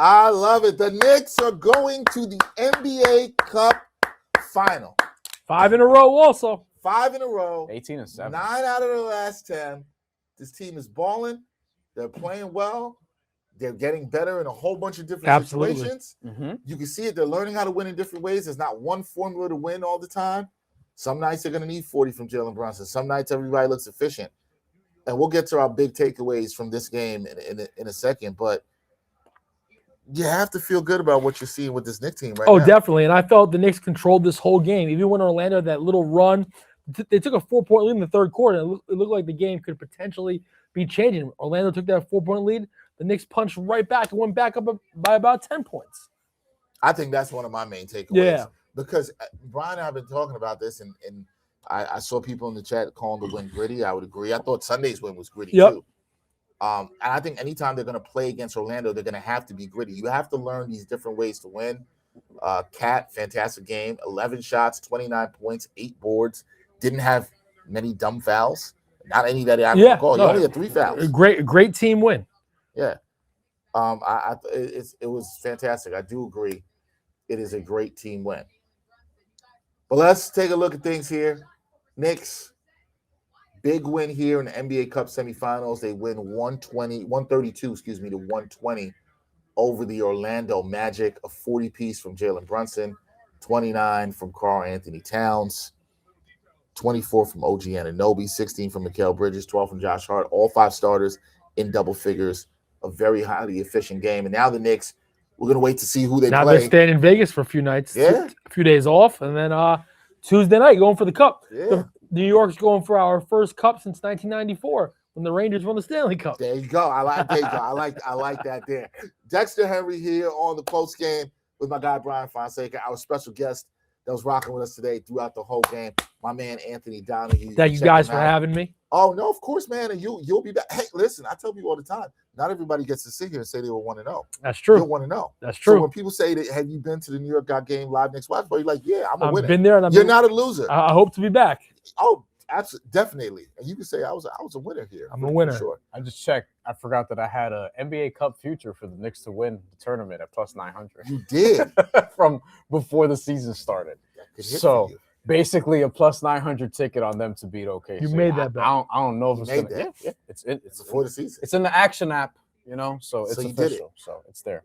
I love it. The Knicks are going to the NBA Cup final. 5 in a row also. 5 in a row. 18-7. 9 out of the last 10. This team is balling. They're playing well. They're getting better in a whole bunch of different situations. Mm-hmm. You can see it. They're learning how to win in different ways. There's not one formula to win all the time. Some nights they're going to need 40 from Jalen Brunson. Some nights everybody looks efficient. And we'll get to our big takeaways from this game in a second. But you have to feel good about what you're seeing with this Knicks team right now. Oh, definitely. And I felt the Knicks controlled this whole game. Even when Orlando had that little run, they took a 4-point lead in the third quarter. It looked like the game could potentially be changing. Orlando took that 4-point lead. The Knicks punched right back and went back up by about 10 points. I think that's one of my main takeaways. Yeah. Because Bryan and I have been talking about this, and I saw people in the chat calling the win gritty. I would agree. I thought Sunday's win was gritty too. And I think anytime they're going to play against Orlando, they're going to have to be gritty. You have to learn these different ways to win. Cat, fantastic game. 11 shots, 29 points, 8 boards. Didn't have many dumb fouls. Not any that I recall. He only had 3 fouls. Great team win. Yeah. It was fantastic. I do agree. It is a great team win. But let's take a look at things here. Knicks. Big win here in the NBA Cup semifinals. They win 132 to 120 over the Orlando Magic. A 40-piece from Jalen Brunson, 29 from Karl Anthony Towns, 24 from OG Anunoby, 16 from Mikal Bridges, 12 from Josh Hart. All 5 starters in double figures. A very highly efficient game. And now the Knicks, we're going to wait to see who they play. Now they're staying in Vegas for a few nights. Yeah. A few days off. And then Tuesday night going for the Cup. Yeah. New York's going for our first Cup since 1994 when the Rangers won the Stanley Cup. There you go. I like that there. Dexter Henry here on the post game with my guy Bryan Fonseca, our special guest that was rocking with us today throughout the whole game. My man Anthony Donahue. Thank you guys for having me. Oh no, of course, man. And you'll be back. Hey, listen, I tell people all the time. Not everybody gets to sit here and say they were 1-0. That's true. You'll want to know. That's true. So when people say that, have you been to the New York Got Game live next Watch? You're like, yeah, I'm a winner. I've been there, and you're not a loser. I hope to be back. Oh, absolutely, definitely. And you can say I was a winner here. I'm a winner. Sure. I just checked. I forgot that I had a NBA Cup future for the Knicks to win the tournament at plus 900. You did from before the season started. So basically, a plus 900 ticket on them to beat OKC. You made that bet. I don't know if it's made gonna. that? Yeah, it's before the season. It's in the Action app, so it's you did official. it. So it's there.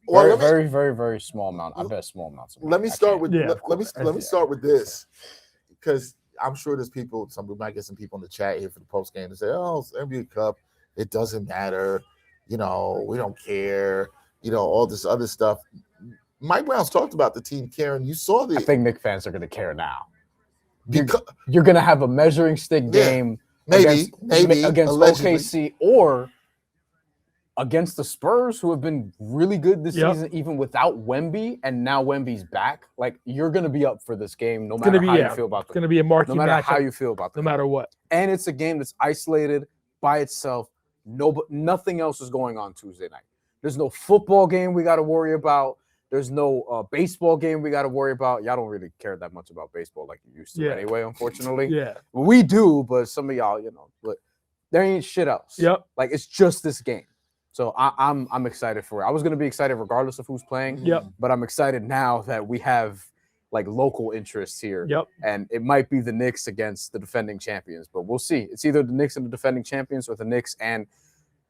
Well, very, very, very small amount. I bet small amounts. Let me start with let me Yeah. start with this, because I'm sure there's people. We might get some people in the chat here for the post game to say, "Oh, it's NBA Cup. It doesn't matter. We don't care. All this other stuff." Mike Brown's talked about the team caring. You saw I think Knicks fans are going to care now. because You're going to have a measuring stick game maybe against allegedly. OKC or against the Spurs, who have been really good this season, even without Wemby, and now Wemby's back. Like, you're going to be up for this game no matter how you feel about it. It's going to be a marquee no matter matchup, how you feel about it. no matter what. And it's a game that's isolated by itself. Nothing else is going on Tuesday night. There's no football game we got to worry about. There's no baseball game we got to worry about. Y'all don't really care that much about baseball like you used to anyway, unfortunately. Yeah. We do, but some of y'all, but there ain't shit else. Yep. Like, it's just this game. So I'm excited for it. I was going to be excited regardless of who's playing. Yep. But I'm excited now that we have like local interests here. Yep. And it might be the Knicks against the defending champions, but we'll see. It's either the Knicks and the defending champions or the Knicks and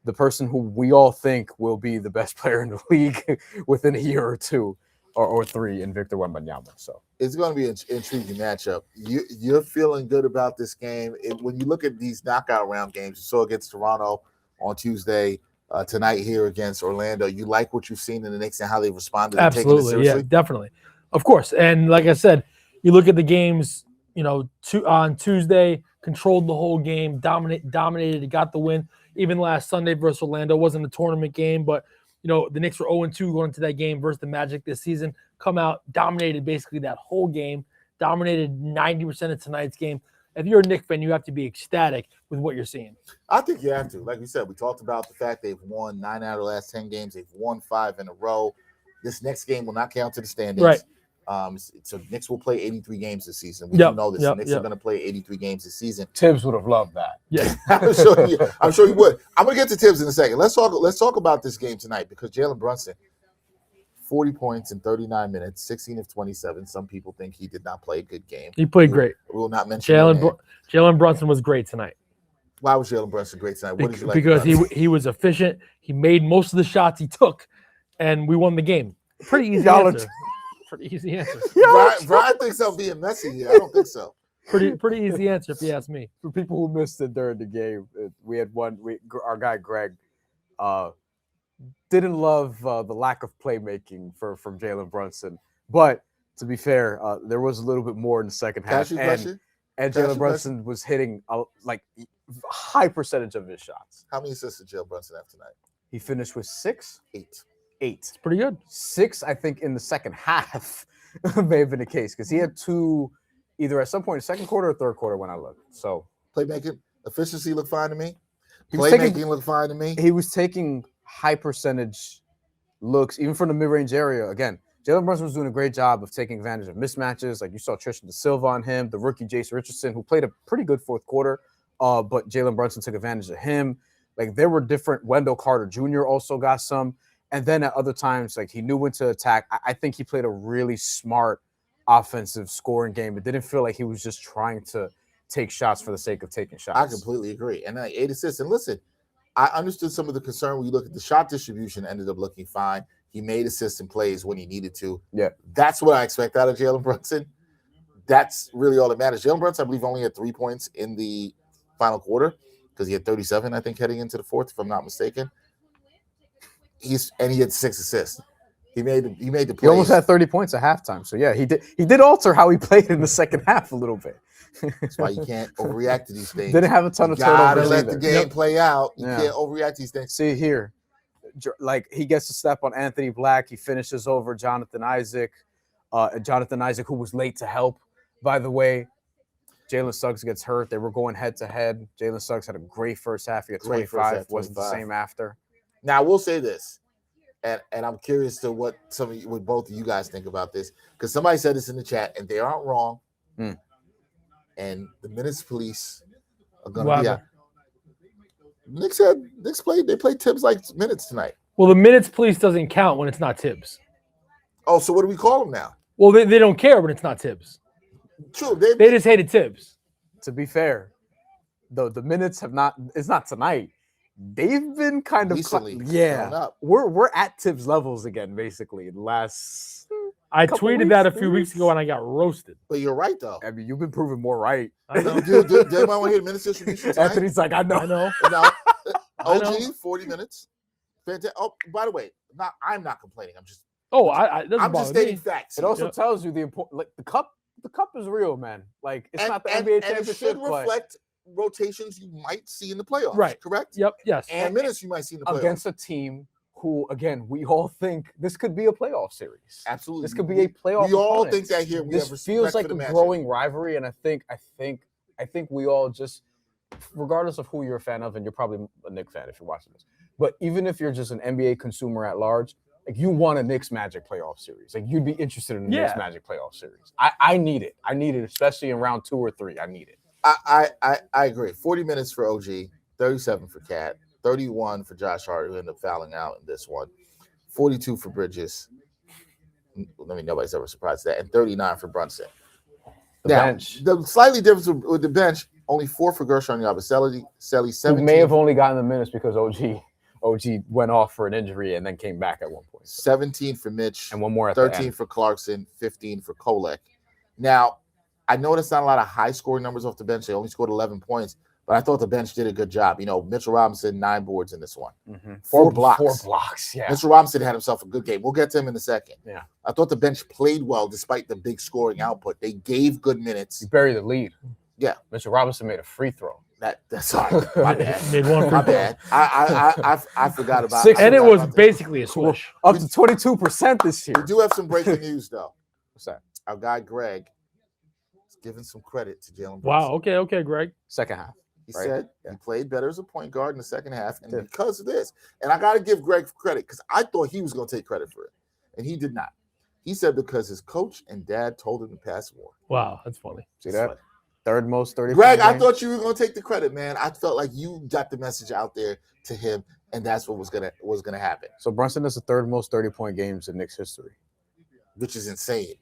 the person who we all think will be the best player in the league within a year or two or 3 in Victor Wembanyama. So it's going to be an intriguing matchup. You're feeling good about this game. When you look at these knockout round games, you saw against Toronto on Tuesday, tonight here against Orlando. You like what you've seen in the Knicks and how they've responded and taken it seriously? Yeah, definitely. Of course. And like I said, you look at the games, on Tuesday, controlled the whole game, dominated, got the win. Even last Sunday versus Orlando, wasn't a tournament game, but the Knicks were 0-2 going into that game versus the Magic this season. Come out, dominated basically that whole game, dominated 90% of tonight's game. If you're a Knicks fan, you have to be ecstatic with what you're seeing. I think you have to. Like we said, we talked about the fact they've won 9 out of the last 10 games. They've won 5 in a row. This next game will not count to the standings. Right. So Knicks will play 83 games this season. We do know this. Knicks are going to play 83 games this season. Tibbs would have loved that. Yeah, I'm sure he would. I'm going to get to Tibbs in a second. Let's talk about this game tonight because Jalen Brunson, 40 points in 39 minutes, 16 of 27. Some people think he did not play a good game. He played great. We will not mention your name. Jalen Brunson was great tonight. Why was Jalen Brunson great tonight? What did you like? Because he was efficient. He made most of the shots he took, and we won the game. Pretty easy answer. Pretty easy answer. Bryan thinks I'm being messy here. I don't think so. Pretty easy answer if you ask me. For people who missed it during the game, we had our guy Greg didn't love the lack of playmaking from Jalen Brunson. But to be fair, there was a little bit more in the second half. And Jalen Brunson was hitting a high percentage of his shots. How many assists did Jalen Brunson have tonight? He finished with 6? 8. It's pretty good. 6, I think, in the second half may have been the case because he had 2 either at some point in the second quarter or third quarter when I looked. So playmaking, efficiency looked fine to me. Playmaking looked fine to me. He was taking high percentage looks, even from the mid-range area. Again, Jalen Brunson was doing a great job of taking advantage of mismatches. Like you saw Tristan Da Silva on him, the rookie Jace Richardson, who played a pretty good fourth quarter, but Jalen Brunson took advantage of him. Like there were different. Wendell Carter Jr. also got some. And then at other times, like he knew when to attack. I think he played a really smart offensive scoring game. It didn't feel like he was just trying to take shots for the sake of taking shots. I completely agree. And 8 assists. And listen, I understood some of the concern when you look at the shot distribution ended up looking fine. He made assists and plays when he needed to. Yeah. That's what I expect out of Jalen Brunson. That's really all that matters. Jalen Brunson, I believe, only had 3 points in the final quarter because he had 37, I think, heading into the fourth, if I'm not mistaken. He had 6 assists. He made the plays. He almost had 30 points at halftime. So yeah, he did alter how he played in the second half a little bit. That's why you can't overreact to these things. Didn't have a ton of turnovers. Gotta let the game play out. You can't overreact to these things. See here, like he gets to step on Anthony Black. He finishes over Jonathan Isaac. Who was late to help, by the way. Jalen Suggs gets hurt. They were going head to head. Jalen Suggs had a great first half. He had 25. Wasn't the same after. Now, I will say this, and I'm curious to what both of you guys think about this, because somebody said this in the chat, and they aren't wrong. And the minutes police are going to be out. Knicks played Tibbs like minutes tonight. Well, the minutes police doesn't count when it's not Tibbs. Oh, so what do we call them now? Well, they don't care when it's not Tibbs. True. They just hated Tibbs. To be fair, though, the minutes have not. It's not tonight. They've been kind of We're at Tibbs levels again, basically. I tweeted that a few weeks ago and I got roasted. But you're right though. I mean, you've been proven more right. I know. Do anybody want to hear the minutes distribution tonight? Anthony's like, I know. Now, OG 40 minutes. Fantastic. Oh, by the way, I'm not complaining. I'm just. I'm just stating facts. It also tells you the important. Like the cup is real, man. Like it's not the NBA championship. And it should reflect rotations you might see in the playoffs. Right. Correct? Yep. Yes. And minutes you might see in the playoffs. Against a team who, again, we all think this could be a playoff series. Absolutely. This could be a playoff. We all think that here. This feels like a growing rivalry, and I think we all just, regardless of who you're a fan of, and you're probably a Knicks fan if you're watching this, but even if you're just an NBA consumer at large, like you want a Knicks Magic playoff series. Like you'd be interested in a Knicks Magic playoff series. I need it. I need it, especially in round 2 or 3. I need it. I agree. 40 minutes for OG, 37 for Cat, 31 for Josh Hart, who ended up fouling out in this one, 42 for Bridges. I mean, nobody's ever surprised at that, and 39 for Brunson. Bench. The slightly difference with the bench, only 4 for Gershon Yabusele, 17. Who may have only gotten the minutes because OG went off for an injury and then came back at one point. 17 for Mitch, and one more at 13 for Clarkson, 15 for Kolek. Now, I know that's not a lot of high scoring numbers off the bench. They only scored 11 points, but I thought the bench did a good job. You know, Mitchell Robinson, 9 boards in this one. 4 blocks. 4 blocks, yeah. Mitchell Robinson had himself a good game. We'll get to him in a second. Yeah. I thought the bench played well despite the big scoring output. They gave good minutes. You buried the lead. Yeah. Mitchell Robinson made a free throw. That's all right. My bad. Made one free My bad. I forgot about it. And it was basically a switch. Up to 22% this year. We do have some breaking news, though. What's that? Our guy, Greg, is giving some credit to Jalen Brunson. Wow. Okay, Greg. Second half. He said he played better as a point guard in the second half, and because of this, and I got to give Greg credit because I thought he was going to take credit for it, and he did not. He said because his coach and dad told him to pass more. Wow, that's funny. See that? Funny. Third most 30. Greg, I thought you were going to take the credit, man. I felt like you got the message out there to him. and that's what was gonna happen, So Brunson is the third most 30-point games in Knicks history. which is insane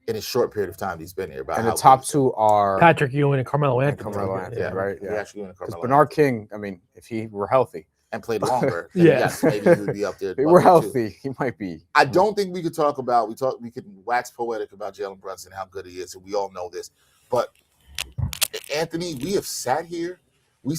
in a short period of time he's been here. About And the how top good- two are Patrick Ewing and Carmelo and Anthony. Carmelo Anthony, right? We're Yeah. actually doing Because Carmelo Bernard Anthony. King, I mean, if he were healthy, And played longer, then Yeah. yes, maybe he would be up there. if he were up there too. healthy, he might be. I don't think we could talk about we could wax poetic about Jalen Brunson, how good he is, and we all know this. But Anthony, we sat here through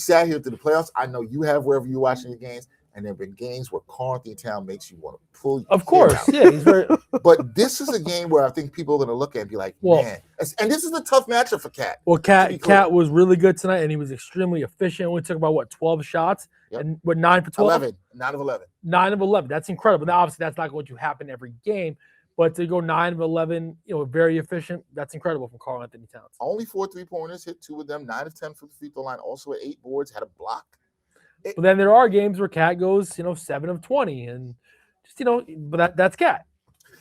the playoffs. I know you have wherever you're watching the games, and there have been games where Karl Anthony Towns makes you want to pull your Of hair course, out. yeah, he's very. But this is a game where I think people are going to look at it and be like, Well- man. And this is a tough matchup for Cat. Well, be Cat clear. was really good tonight, and he was extremely efficient. We took about 12 shots, Yep. and 9 for 12, 11, 9 of 11. 9 of 11. That's incredible. Now, obviously, that's not going to happen every game, but to go 9 of 11, very efficient. That's incredible from Karl Anthony Towns. Only 4 3-pointers, hit 2 of them, 9 of 10 from the free throw line, also at 8 boards, had a block. But then there are games where Cat goes, 7 of 20, and just but that's Cat.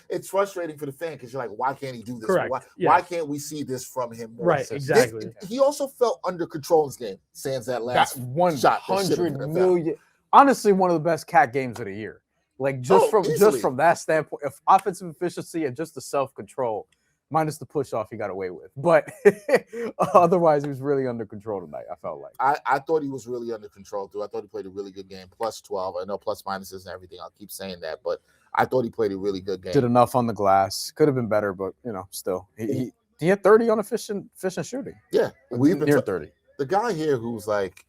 It's frustrating for the fan because you're like, why can't he do this? Correct. Why Yes. can't we see this from him more? Right, This- exactly. he also felt under control in this game, sans that last That 100 million. Honestly, one of the best Cat games of the year. Like just easily. from that standpoint, of offensive efficiency and just the self-control, minus the push-off he got away with. But otherwise, he was really under control tonight, I felt like. I thought he was really under control, too. I thought he played a really good game, plus 12. I know plus minuses and everything. I'll keep saying that, but I thought he played a really good game. Did enough on the glass. Could have been better, but, still. He had 30 on efficient shooting. Yeah. We've been Near 30. the guy here who's like,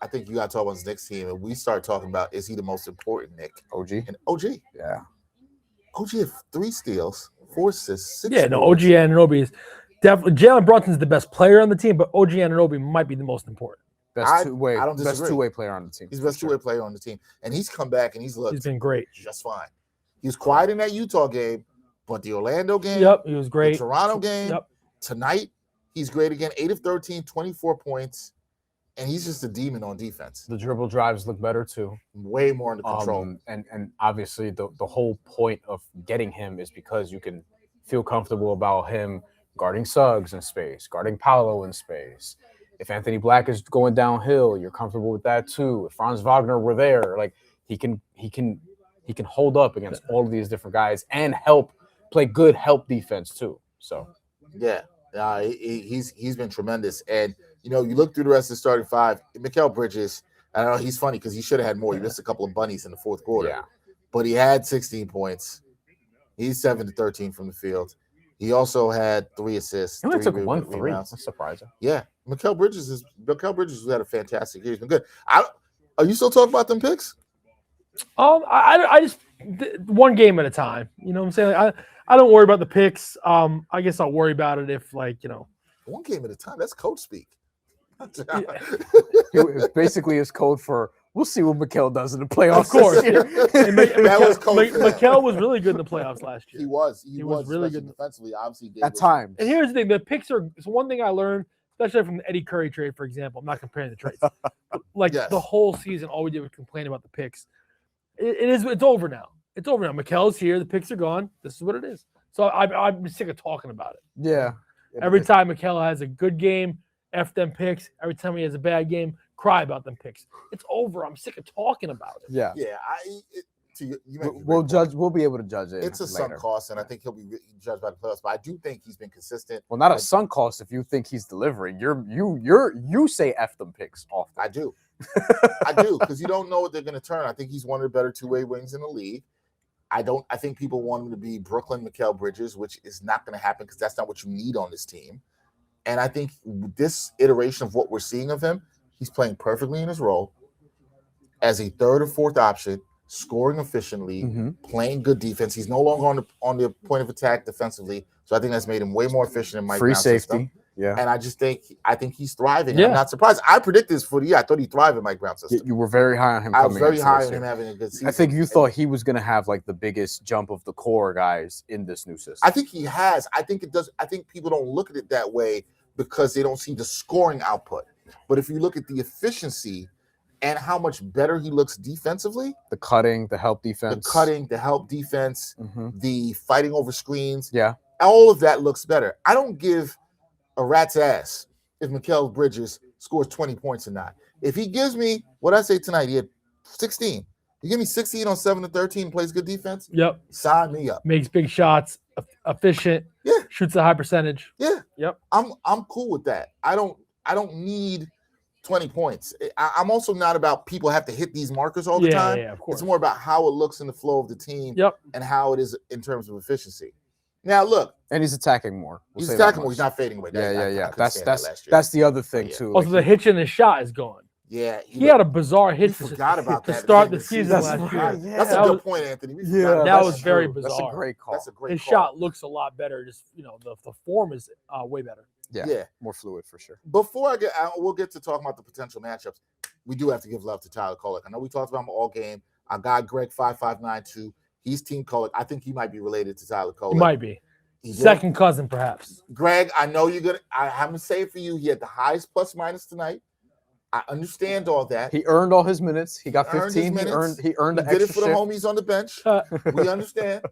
I think you got to talk about his next team, and we start talking about, is he the most important Nick? OG? And OG. Yeah. OG had 3 steals, 4 assists, 6 Yeah, no, boards. OG Anunoby is definitely Jalen Brunson's the best player on the team, but OG Anunoby might be the most important. Best two-way I don't best disagree. two-way player on the team. He's the best for two-way player on the team. And he's come back and he's looked He's been great. just fine. He was quiet in that Utah game, but the Orlando game, Yep, he was the great. Toronto game, Yep. tonight, he's great again. 8 of 13, 24 points. And he's just a demon on defense. The dribble drives look better too. Way more under control. And obviously the whole point of getting him is because you can feel comfortable about him guarding Suggs in space, guarding Paolo in space. If Anthony Black is going downhill, you're comfortable with that too. If Franz Wagner were there, like he can hold up against all of these different guys and play good help defense too. So Yeah. He's been tremendous. And you look through the rest of the starting 5, Mikal Bridges, I don't know, he's funny because he should have had more. He missed a couple of bunnies in the fourth quarter. yeah, But he had 16 points. He's 7 to 13 from the field. He also had 3 assists. he only 3 took 1 3. rebounds. That's surprising. Yeah. Mikal Bridges had a fantastic year. He's been good. Are you still talking about them picks? I just one game at a time. You know what I'm saying? I don't worry about the picks. I guess I'll worry about it if One game at a time. That's coach speak. It basically is code for we'll see what Mikal does in the playoffs. Of course. this year. That was coach for that. Mikal was really good in the playoffs last year. He was really especially good. defensively. Obviously, At times. And here's the thing: the picks are. So one thing I learned, especially from the Eddie Curry trade, for example. I'm not comparing the trades. But Yes. the whole season, all we did was complain about the picks. It's over now. It's over now. Mikel's here. The picks are gone. This is what it is. So I'm sick of talking about it. Yeah. Every time Mikel has a good game, F them picks. Every time he has a bad game, cry about them picks. It's over. I'm sick of talking about it. Yeah. Yeah, you make a great We'll point. judge. We'll be able to judge it. It's a sunk later. cost, and I think he'll be judged by the playoffs. But I do think he's been consistent. Well, not a sunk cost if you think he's delivering. You say F them picks often. I do, because you don't know what they're going to turn. I think he's one of the better two-way wings in the league. I think people want him to be Brooklyn Mikal Bridges, which is not going to happen because that's not what you need on this team. And I think this iteration of what we're seeing of him, he's playing perfectly in his role as a third or fourth option, scoring efficiently, playing good defense. He's no longer on the point of attack defensively, so I think that's made him way more efficient in Mike Free Brown's safety. system. Yeah. And I think he's thriving. Yeah. I'm not surprised. I predicted this for the year. I thought he'd thrive in Mike Brown's system. You were very high on him. I was coming very into high this on him year. having a good season. I think you And thought he was going to have like the biggest jump of the core guys in this new system. I think he has. I think it does. I think people don't look at it that way because they don't see the scoring output. But if you look at the efficiency and how much better he looks defensively, the cutting, the help defense, the help defense, Mhm. the fighting over screens, Yeah. all of that looks better. I don't give a rat's ass if Mikal Bridges scores 20 points or not. If he gives me what I say tonight, he had 16. You give me 16 on 7 to 13, plays good defense. Yep. Sign me up. Makes big shots, efficient. Yeah. Shoots a high percentage. Yeah. Yep. I'm cool with that. I don't need 20 points. I'm also not about people have to hit these markers all the time. Yeah, of course. It's more about how it looks in the flow of the team Yep. and how it is in terms of efficiency. Now, look. And he's attacking more. He's attacking more. He's not fading away. Yeah. That's That's the other thing, too. Also, the hitch in the shot is gone. Yeah. He had a bizarre hitch forgot about to that start the season That's last right, year. yeah. That's a good point, Anthony. That was very bizarre. That's a great call. That's a great His call. shot looks a lot better. Just, the form is way better. Yeah, more fluid for sure. Before we'll get to talking about the potential matchups. We do have to give love to Tyler Kolek. I know we talked about him all game. Our guy Greg 5592, he's Team Kolek. I think he might be related to Tyler Kolek. He might be. Second cousin, perhaps. Greg, I know you're gonna. I'm gonna say it for you. He had the highest plus minus tonight. I understand all that. He earned all his minutes. He got 15. He earned the extra. Did it for the shift. homies on the bench. We understand.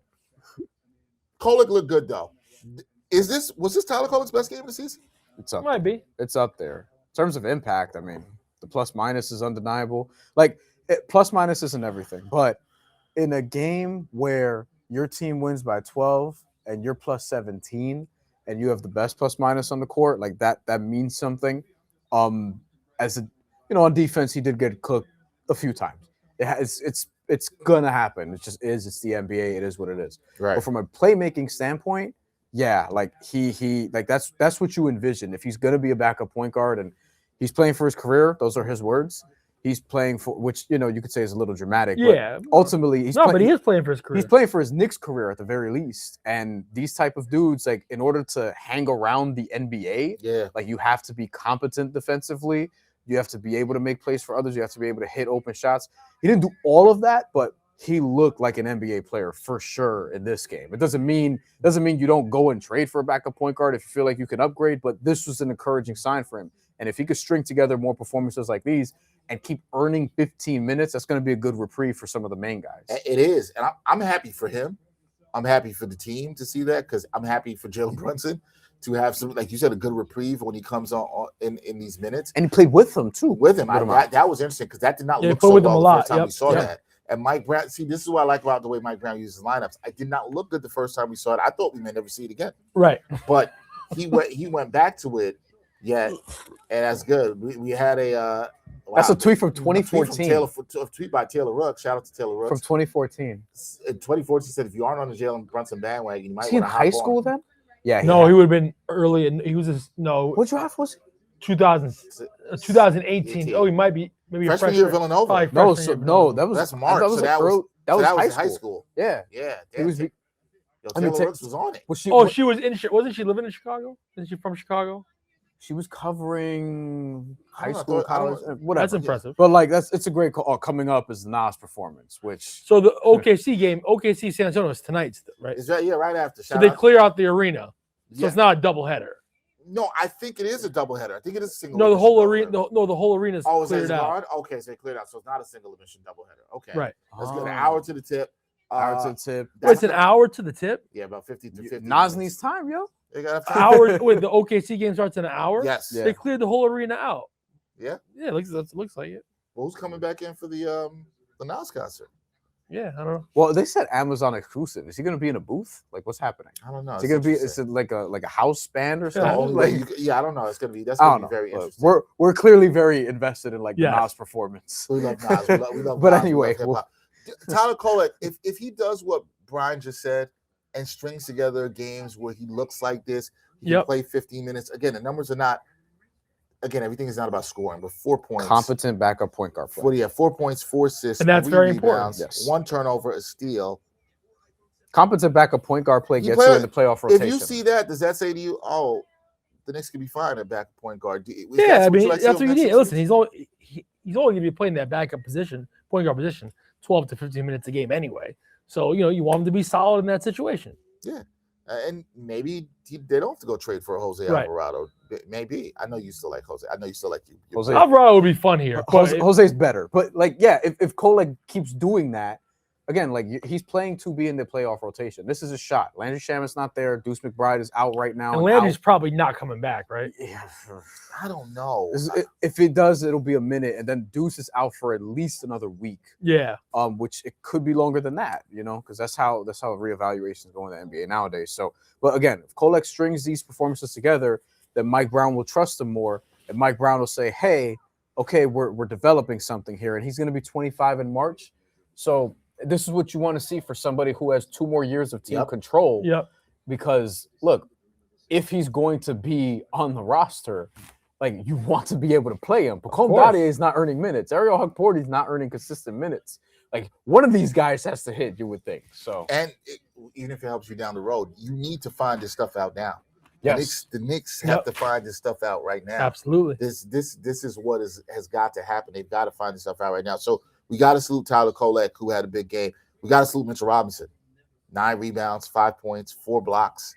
Kolek looked good though. Was this Tyler Kolek's best game of the season? It's up. Might be. It's up there in terms of impact. I mean, the plus minus is undeniable. Plus minus isn't everything, but in a game where your team wins by 12 and you're plus 17 and you have the best plus minus on the court, like that means something. On defense, he did get cooked a few times. It's gonna happen. It just is. It's the NBA. It is what it is. Right. But from a playmaking standpoint, yeah, that's what you envision. If he's gonna be a backup point guard and he's playing for his career, those are his words. He's playing for, which you could say is a little dramatic. Yeah. But ultimately, but he is playing for his career. He's playing for his Knicks career at the very least. And these type of dudes, in order to hang around the NBA, you have to be competent defensively. You have to be able to make plays for others. You have to be able to hit open shots. He didn't do all of that, but he looked like an NBA player for sure in this game. It doesn't mean you don't go and trade for a backup point guard if you feel like you can upgrade, but this was an encouraging sign for him. And if he could string together more performances like these and keep earning 15 minutes, that's going to be a good reprieve for some of the main guys. It is. And I'm happy for him. I'm happy for the team to see that because I'm happy for Jalen Brunson to have some, like you said, a good reprieve when he comes on in these minutes. And he played with them, too. With him. That was interesting because that did not look so with well him a the lot. first time we saw that. And Mike Brown, see, this is what I like about the way Mike Brown uses lineups. I did not look good the first time we saw it. I thought we may never see it again. Right. But he went back to it. Yeah, and that's good. We had a that's a tweet from 2014. A tweet by Taylor Rooks. Shout out to Taylor Rooks. From 2014. In 2014, he said, if you aren't on the Jalen Brunson bandwagon, you might want to in high school on. then? Yeah. He would have been early. And he was What draft was he? 2018. Oh, he might be maybe freshman a freshman year of Villanova. That's March. That was high school. Yeah. He was. Taylor Rooks was on it. She was in. Wasn't she living in Chicago? Isn't she from Chicago? She was covering high school, college, whatever. That's impressive. But it's a great call. Coming up is the Nas performance, which so the OKC game, OKC San Antonio is tonight, right? It's right after. So they clear out the arena, so it's not a doubleheader. No, I think it is a doubleheader. I think it is a single. No, the whole arena. The whole arena is cleared out. Okay, so they cleared out. So it's not a single admission doubleheader. Okay, right. That's good. An hour to the tip. It's an hour to the tip. Yeah, about 50 to 50. Nas needs time, yo. They got hour. Wait, the OKC game starts in an hour. Yes, they cleared the whole arena out. Yeah, it looks like it. Well, who's coming back in for the Nas concert? Yeah, I don't know. Well, they said Amazon exclusive. Is he going to be in a booth? What's happening? I don't know. Is he going to be? Is it like a house band or something? I don't know. It's going to be. That's going to be very interesting. We're clearly very invested in the Nas performance. We love Nas. We love but Nas. anyway, Tyler Kolek, if he does what Bryan just said and strings together games where he looks like this, he can play 15 minutes. Again, the numbers are not. Again, everything is not about scoring, but 4 points. Competent backup point guard play. 4 points, 4 assists, and that's 3 very rebounds, important. Yes. 1 turnover, a steal. Competent backup point guard play gets you in the playoff rotation. If you see that, does that say to you, oh, the Knicks could be fine at backup point guard? That's what you need. Listen, he's only going to be playing that backup position, point guard position, 12 to 15 minutes a game anyway. So, you want him to be solid in that situation. Yeah. And maybe they don't have to go trade for Jose Alvarado. Maybe. I know you still like Jose. I know you still like you. Jose Alvarado would be fun here. Jose's better. But, if Kolek keeps doing that, again, like he's playing to be in the playoff rotation. This is a shot. Landry Shamit's not there. Deuce McBride is out right now. And Landry's probably not coming back, right? Yeah, I don't know. if it does, it'll be a minute, and then Deuce is out for at least another week. Yeah. Which it could be longer than that, because that's how reevaluations go in the NBA nowadays. So, but again, if Kolek strings these performances together, then Mike Brown will trust him more, and Mike Brown will say, "Hey, okay, we're developing something here," and he's going to be 25 in March. So this is what you want to see for somebody who has 2 more years of team control. Yep. Because look, if he's going to be on the roster, like you want to be able to play him. But Dade is not earning minutes. Ariel Hukporti is not earning consistent minutes. Like one of these guys has to hit, you would think. So, and even if it helps you down the road, you need to find this stuff out now. Yes, the Knicks have to find this stuff out right now. Absolutely. This is what has got to happen. They've got to find this stuff out right now. So we got to salute Tyler Kolek, who had a big game. We got to salute Mitchell Robinson. 9 rebounds, 5 points, 4 blocks.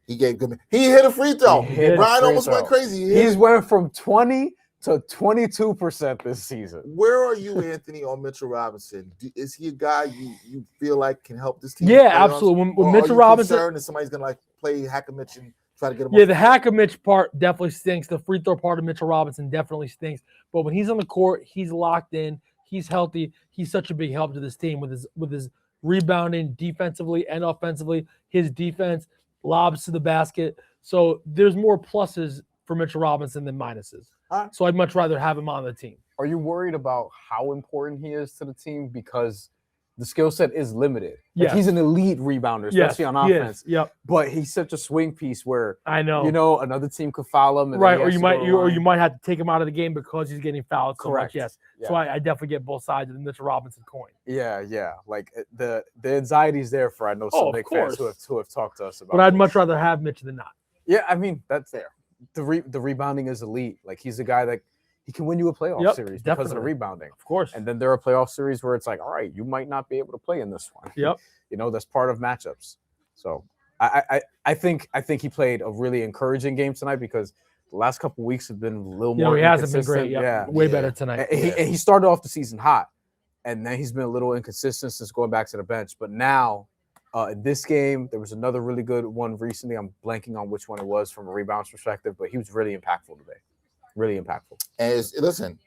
He gave good. He hit a free throw. Bryan almost went crazy. He's went from 20 to 22% this season. Where are you, Anthony, on Mitchell Robinson? Is he a guy you feel like can help this team? Yeah, absolutely. When Mitchell Robinson, concerned that somebody's gonna like play hack a Mitch and try to get him? Yeah, the hack a Mitch part definitely stinks. The free throw part of Mitchell Robinson definitely stinks. But when he's on the court, he's locked in. He's healthy. He's such a big help to this team with his rebounding defensively and offensively. His defense, lobs to the basket. So there's more pluses for Mitchell Robinson than minuses. So I'd much rather have him on the team. Are you worried about how important he is to the team? Because the skill set is limited. Like he's an elite rebounder, especially on offense. Yep. But he's such a swing piece where I know, another team could foul him. And right, or you might have to take him out of the game because he's getting fouled so much. Yes. Yeah. So I definitely get both sides of the Mitchell Robinson coin. Yeah. Like the anxiety's there for some Knicks fans who have talked to us about. But I'd much rather have Mitch than not. Yeah, I mean that's there. The rebounding is elite. Like he's a guy that he can win you a playoff series because of the rebounding. Of course. And then there are playoff series where it's like, all right, you might not be able to play in this one. Yep. That's part of matchups. So I think he played a really encouraging game tonight because the last couple of weeks have been a little more. He hasn't been great. Way better tonight. And he started off the season hot, and then he's been a little inconsistent since going back to the bench. But now, in this game, there was another really good one recently. I'm blanking on which one it was from a rebounds perspective, but he was really impactful today. Really impactful. And listen,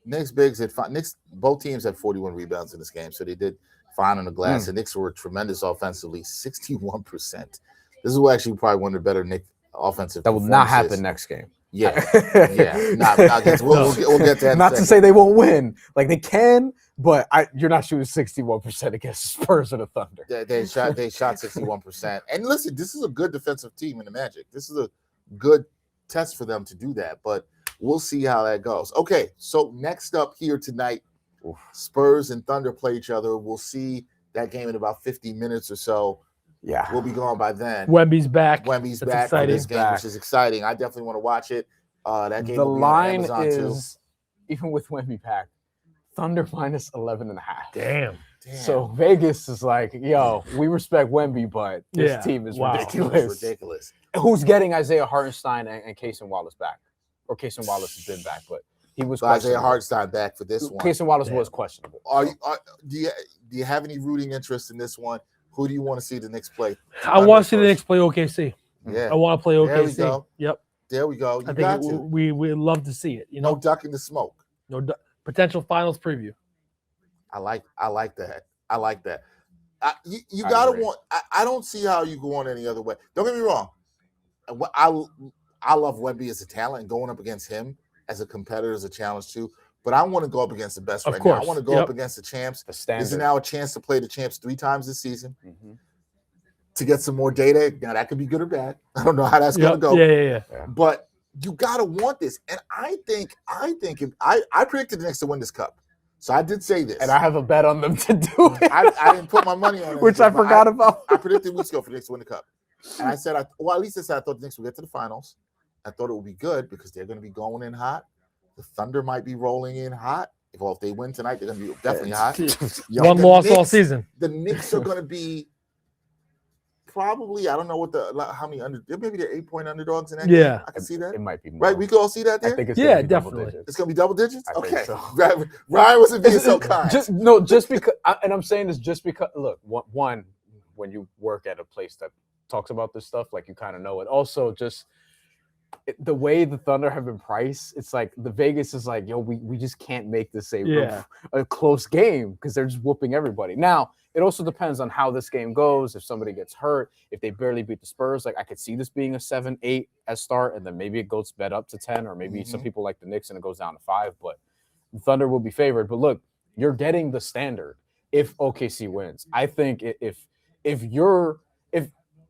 Knicks bigs Knicks, both teams had 41 rebounds in this game, so they did fine on the glass. The Knicks were tremendous offensively, 61%. This is actually probably one of the better Knicks offensive. That will not happen next game. Yeah. We'll get to that. Not to say they won't win, like they can, but you're not shooting 61% against the Spurs or the Thunder. They shot 61%. And listen, this is a good defensive team in the Magic. This is a good test for them to do that, but we'll see how that goes. Okay, so next up here tonight, Spurs and Thunder play each other. We'll see that game in about 50 minutes or so. Yeah, we'll be gone by then. Wemby's back. That's back exciting. For this game, which is exciting. I definitely want to watch it. That game. The will be line on Amazon is too. Even with Wemby back, Thunder minus 11.5. Damn. So Vegas is like, yo, we respect Wemby, but this team is ridiculous. It's ridiculous. Who's getting Isaiah Hartenstein and Cason Wallace back? Or Cason Wallace has been back, but he was Isaiah Hartenstein back for this one. Cason Wallace was questionable. Do you have any rooting interest in this one? Who do you want to see the Knicks play? I want to see the Knicks play OKC. Yeah, I want to play OKC. There we go. Yep. There we go. I think we love to see it. No ducking the smoke. No potential finals preview. I like that. You gotta want. I don't see how you go on any other way. Don't get me wrong. I love Wemby as a talent, and going up against him as a competitor is a challenge too. But I want to go up against the best now. I want to go up against the champs. This is now a chance to play the champs 3 times this season to get some more data. Now that could be good or bad. I don't know how that's going to go. Yeah. But you got to want this, and I think if I predicted the Knicks to win this cup. So I did say this, and I have a bet on them to do it. I didn't put my money on it, which I forgot about. I predicted weeks ago for the Knicks to win the cup, and I said, at least I said I thought the Knicks would get to the finals. I thought it would be good because they're going to be going in hot. The Thunder might be rolling in hot. If they win tonight, they're going to be definitely hot. One loss all season. The Knicks are going to be probably, I don't know how many maybe they're 8-point underdogs in that Yeah. game. I can see that. It might be more. Right? We could all see that I there? think it's Yeah, gonna be double definitely. digits. It's going to be double digits? I think Okay. so. Ryan wasn't being so kind. Just because, and I'm saying this just because, look, one, when you work at a place that talks about this stuff, like you kind of know it. Also, just the way the Thunder have been priced, it's like the Vegas is like, yo, we just can't make this a close game because they're just whooping everybody. Now, it also depends on how this game goes. If somebody gets hurt, if they barely beat the Spurs, like I could see this being a 7-8 at start, and then maybe it goes bet up to 10, or maybe some people like the Knicks and it goes down to 5. But the Thunder will be favored. But look, you're getting the standard if OKC wins. I think if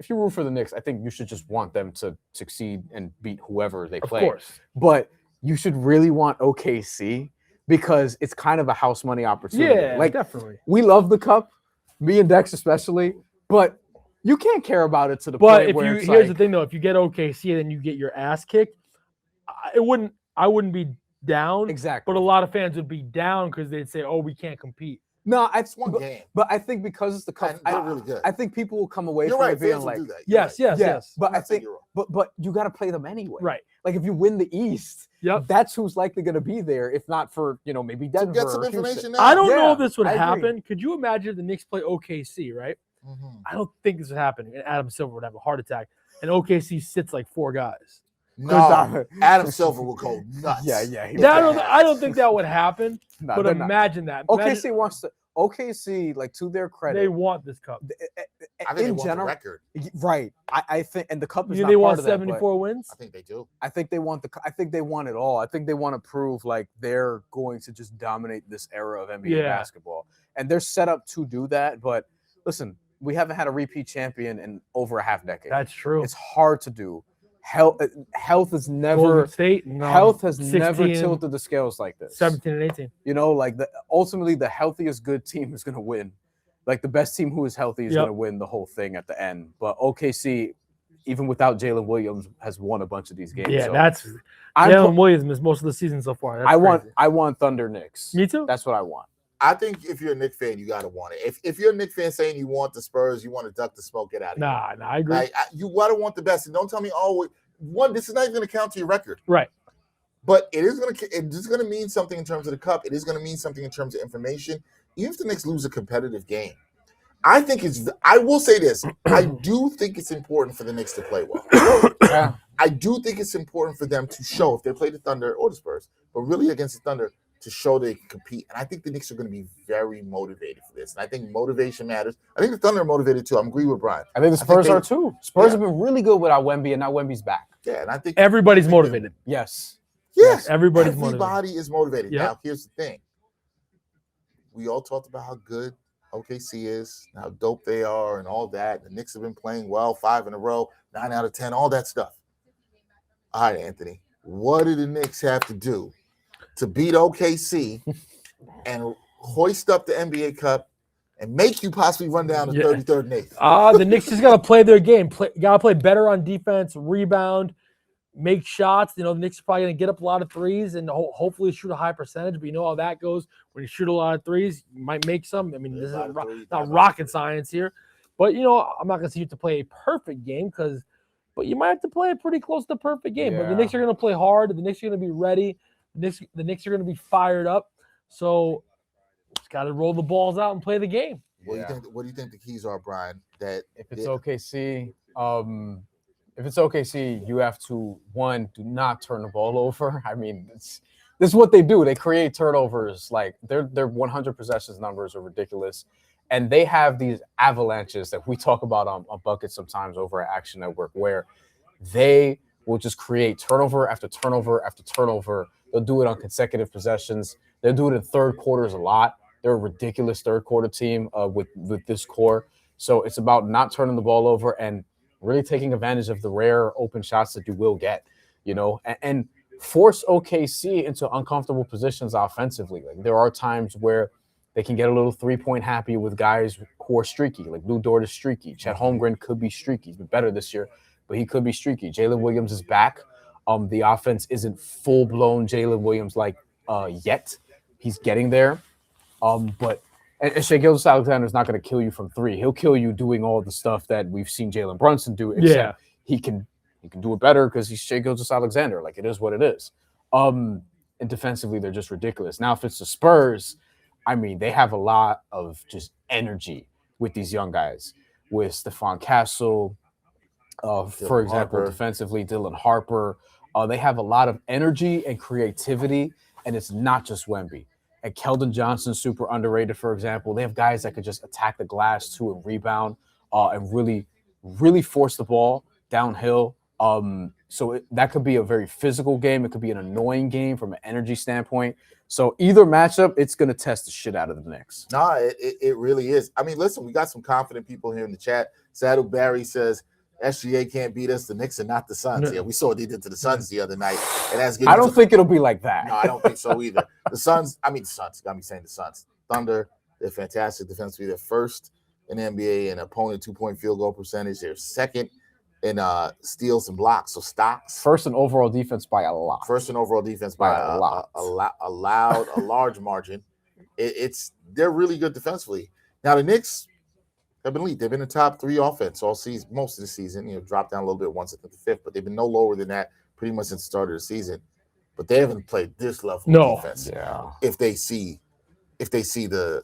you root for the Knicks, I think you should just want them to succeed and beat whoever they play. Of course. But you should really want OKC because it's kind of a house money opportunity. Yeah, like definitely. We love the cup, me and Dex especially, but you can't care about it to the But point if where you it's here's like, the thing though, if you get OKC and then you get your ass kicked, I wouldn't be down. exactly. But a lot of fans would be down because they'd say, "Oh, we can't compete." No, It's one game. but I think because it's the cup, And they're really good. I think people will come away You're from right. it being Fans will like, do that. You're right. Yes. But I'm I not saying think, you're wrong. but you got to play them anyway. Right. Like if you win the East, Yep. that's who's likely going to be there. If not for maybe To Denver. get some or Houston. information now. I don't know Yeah, if this would I agree. happen. Could you imagine if the Knicks play OKC, right? Mhm. I don't think this would happen. And Adam Silver would have a heart attack. And OKC sits like 4 guys. No, Adam Silver will go nuts. Yeah. I don't think that would happen. Nah, But they're not. imagine that. OKC wants to. OKC, like to their credit, They want this cup. I think they in want the general, record. right? I think, and the cup is You not think they part want of that. 74 wins? I think they do. I think they want I think they want it all. I think they want to prove like they're going to just dominate this era of NBA Yeah. basketball, and they're set up to do that. But listen, we haven't had a repeat champion in over a half decade. That's true. It's hard to do. Health has never. Golden State, no, Health has 16 never and tilted the scales like this. 17 and 18. Like ultimately the healthiest good team is going to win. Like the best team who is healthy is Yep. going to win the whole thing at the end. But OKC, even without Jalen Williams, has won a bunch of these games. Yeah, So that's I'm Jalen Williams missed most of the season so far. That's crazy. I want Thunder Knicks. Me too. That's what I want. I think if you're a Knicks fan, you got to want it. If you're a Knicks fan saying you want the Spurs, you want to duck the smoke, get out of here. Nah, I agree. Like, you got to want the best. And don't tell me, this is not even going to count to your record. Right. But it is going to mean something in terms of the cup. It is going to mean something in terms of information. Even if the Knicks lose a competitive game, I will say this. I do think it's important for the Knicks to play well. Yeah. I do think it's important for them to show, if they play the Thunder or the Spurs, but really against the Thunder, to show they can compete. And I think the Knicks are going to be very motivated for this. And I think motivation matters. I think the Thunder are motivated too. I'm agree with Bryan. I think the Spurs they- are too. Spurs have been really good without Wemby, and now Wemby's back. Yeah, and I think Everybody's motivated. Yes. Yes, Everybody's everybody is motivated. Yep. Now, here's the thing. We all talked about how good OKC is, and how dope they are, and all that. The Knicks have been playing well, 5 in a row, 9 out of 10, all that stuff. All right, Anthony, what do the Knicks have to do to beat OKC and hoist up the NBA Cup and make you possibly run down the 33rd and 8th? The Knicks just got to play their game. Got to play better on defense, rebound, make shots. The Knicks are probably going to get up a lot of threes and hopefully shoot a high percentage. But you know how that goes. When you shoot a lot of threes, you might make some. I mean, this is not rocket science here. But, I'm not going to see you to play a perfect game but you might have to play a pretty close to perfect game. But the Yeah. Knicks are going to play hard. The Knicks are going to be ready. The Knicks are going to be fired up. So just got to roll the balls out and play the game. What do you think the keys are, Bryan? That If it's OKC, you have to, one, do not turn the ball over. I mean, this is what they do. They create turnovers. Like their 100 possessions numbers are ridiculous. And they have these avalanches that we talk about on Bucket sometimes over at Action Network, where they will just create turnover after turnover after turnover. They'll do it on consecutive possessions. They'll do it in third quarters a lot. They're a ridiculous third quarter team with this core. So it's about not turning the ball over and really taking advantage of the rare open shots that you will get, and force OKC into uncomfortable positions offensively. Like there are times where they can get a little 3-point happy with guys who are streaky, like Lou Dort is streaky. Chet Holmgren could be streaky. He's been better this year, but he could be streaky. Jalen Williams is back. The offense isn't full-blown Jalen Williams yet. He's getting there. But And Shai Gilgeous-Alexander is not going to kill you from three. He'll kill you doing all the stuff that we've seen Jalen Brunson do. Except he can do it better because he's Shai Gilgeous-Alexander. Like, it is what it is. And defensively, they're just ridiculous. Now, if it's the Spurs, I mean, they have a lot of just energy with these young guys. With Stephon Castle, for example, defensively, Dylan Harper. They have a lot of energy and creativity, and it's not just Wemby. And Keldon Johnson, super underrated, for example. They have guys that could just attack the glass too and rebound and really, really force the ball downhill. So that could be a very physical game. It could be an annoying game from an energy standpoint. So either matchup, it's going to test the shit out of the Knicks. No, it really is. I mean, listen, we got some confident people here in the chat. Saddle Barry says, SGA can't beat us. The Knicks are not the Suns. Yeah, we saw what they did to the Suns the other night. And that's I don't think it'll be like that. No, I don't think so either. The Suns, got me saying the Suns. Thunder, they're fantastic defensively. They're first in the NBA in opponent 2-point field goal percentage. They're second in steals and blocks, so stocks. First in overall defense by a lot. First in overall defense by a large margin. They're really good defensively. Now the Knicks have been elite. They've been the top 3 offense all season, most of the season. Dropped down a little bit once at the 5th, but they've been no lower than that pretty much since the start of the season. But they haven't played this level of defense. Yeah. If they see the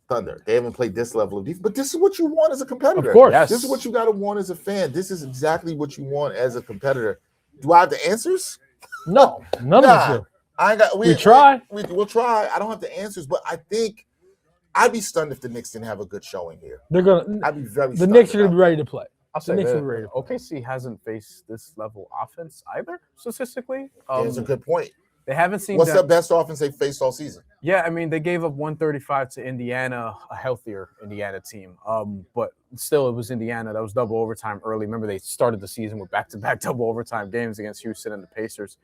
Thunder, they haven't played this level of defense. But this is what you want as a competitor. Of course, yes. This is what you got to want as a fan. This is exactly what you want as a competitor. Do I have the answers? No, none of us do. I ain't got. We try. We'll try. I don't have the answers, but I think I'd be stunned if the Knicks didn't have a good showing here. They're gonna. I'd be very. The Knicks are gonna be ready to play. I'll say The Knicks that are ready to play. OKC hasn't faced this level offense either, statistically. That's a good point. They haven't seen What's the best offense they've faced all season? Yeah, I mean, they gave up 135 to Indiana, a healthier Indiana team. But still, it was Indiana. That was double overtime early. Remember, they started the season with back-to-back double overtime games against Houston and the Pacers.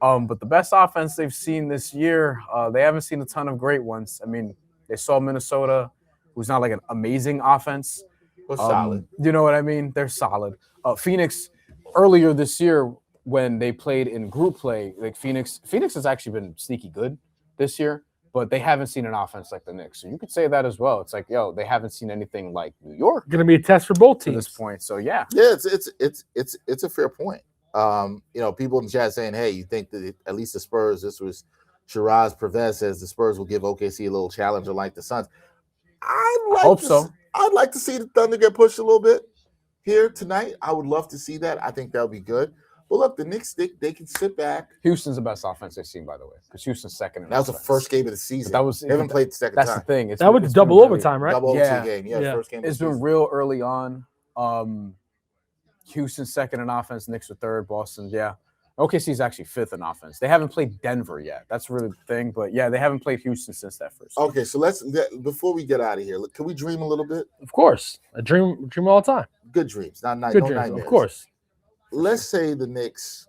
But the best offense they've seen this year, they haven't seen a ton of great ones. I mean, they saw Minnesota, who's not like an amazing offense. But solid. You know what I mean? They're solid. Phoenix, earlier this year, when they played in group play, like Phoenix has actually been sneaky good this year, but they haven't seen an offense like the Knicks. So you could say that as well. It's like, they haven't seen anything like New York. Going to be a test for both teams at this point. So yeah, it's a fair point. People in the chat saying, hey, you think that at least the Spurs, this was Shiraz Pervez says the Spurs will give OKC a little challenger like the Suns. I hope so. I'd like to see the Thunder get pushed a little bit here tonight. I would love to see that. I think that would be good. But look, the Knicks, they can sit back. Houston's the best offense they've seen, by the way, because Houston's second. That was the first game of the season. That was they haven't played the second that's time. That's the thing. That was double overtime, right? Double overtime game. Yeah, first game. It's been real early on. Houston's second in offense. Knicks are third. Boston, yeah. OKC's actually fifth in offense. They haven't played Denver yet. That's really the thing. But yeah, they haven't played Houston since that first. Okay, so before we get out of here, can we dream a little bit? Of course, I dream all the time. Good dreams, not good no dreams, nightmares. of course. Let's say the Knicks,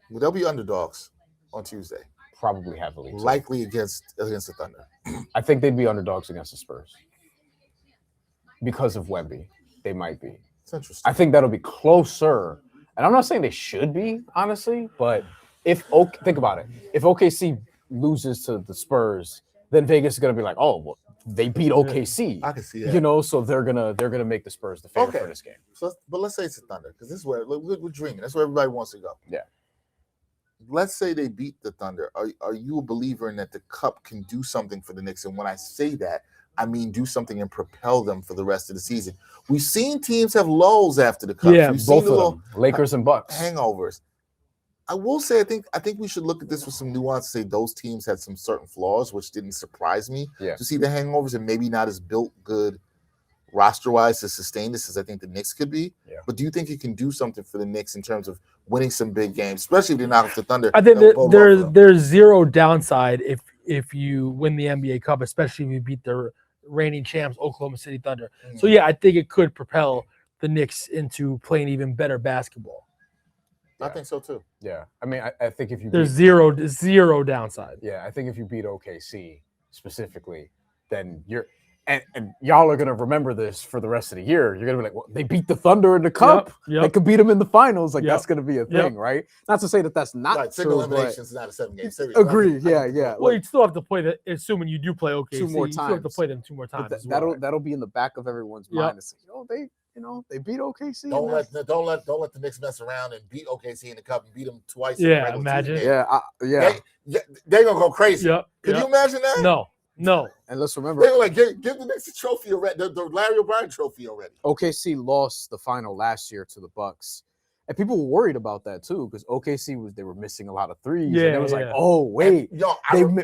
they'll be underdogs on Tuesday. Probably heavily. Likely against the Thunder. I think they'd be underdogs against the Spurs because of Wemby. They might be. It's interesting. I think that'll be closer. And I'm not saying they should be, honestly, but think about it. If OKC loses to the Spurs, then Vegas is gonna be like, oh, well, they beat OKC. I can see that. So they're gonna make the Spurs the favorite for this game. So, but let's say it's the Thunder, because this is where we're dreaming. That's where everybody wants to go. Yeah. Let's say they beat the Thunder. Are you a believer in that the Cup can do something for the Knicks? And when I say that, I mean do something and propel them for the rest of the season. We've seen teams have lulls after the Cup. Yeah, We've both seen of them, Lakers and Bucks. Hangovers. I will say, I think we should look at this with some nuance. Say those teams had some certain flaws, which didn't surprise me to see the hangovers, and maybe not as built good roster-wise to sustain this as I think the Knicks could be. Yeah. But do you think it can do something for the Knicks in terms of winning some big games, especially if they knock off the Thunder? I think there's zero downside if you win the NBA Cup, especially if you beat the reigning champs Oklahoma City Thunder. So yeah, I think it could propel the Knicks into playing even better basketball. I think so too. Yeah, I mean, I think if you there's zero downside. Yeah, I think if you beat OKC specifically, then you're and y'all are gonna remember this for the rest of the year. You're gonna be like, well, they beat the Thunder in the cup. Yep. They could beat them in the finals. Like Yep. that's gonna be a thing, right? Not to say that that's not Right, true. single But elimination is not a 7-game series. agree. I get the Yeah. point. Well, you'd still have to play that, assuming you do play OKC. Two more You still have to times. play them 2 more But times. As well. that'll be in the back of everyone's Yep. mind. To say, they beat OKC. Don't let the Knicks mess around and beat OKC in the cup and beat them twice. Yeah, in the regular imagine. season. They're gonna go crazy. Yep. Can you imagine that? No. And let's remember, They're like, give the Knicks a trophy already, the Larry O'Brien trophy already. OKC lost the final last year to the Bucks, and people were worried about that too because OKC they were missing a lot of threes. Yeah, and it was like, yeah. oh wait, And, yo,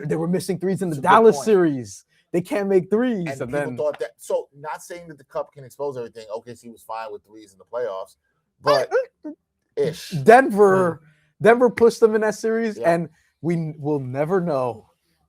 they were missing threes in the It's a good Dallas point. series. They can't make threes, and and people then thought that. So, not saying that the cup can expose everything. OKC was fine with threes in the playoffs, but ish. Denver pushed them in that series, Yeah. and we will never know.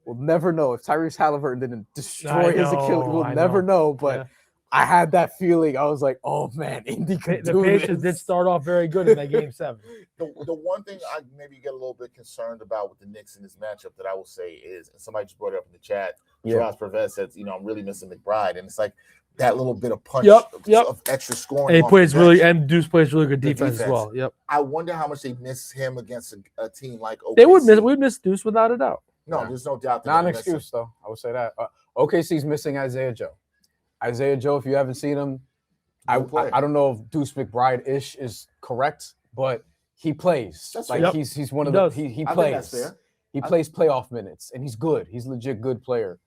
We'll never know if Tyrese Halliburton didn't destroy I his Achilles. know, We'll I never know. know. But Yeah. I had that feeling. I was like, oh man, Indy could The do Pacers this. did start off very good in that game 7. The one thing I maybe get a little bit concerned about with the Knicks in this matchup that I will say is, and somebody just brought it up in the chat. Yeah. Josh Pervez says, I'm really missing McBride, and it's like that little bit of punch Yep. of extra scoring. And he off plays the bench. and Deuce plays really good Good defense as defense. well. Yep. I wonder how much they miss him against a team like OKC. They would miss Deuce without a doubt. No, there's no doubt. Not an they miss him. excuse though. I would say that OKC's missing Isaiah Joe. Isaiah Joe, if you haven't seen him, I Good player. don't know if Deuce McBride-ish is correct, but he plays. That's like fair. he's one of He the does. he I think that's plays. fair. He plays playoff minutes, and he's good. He's a legit good player.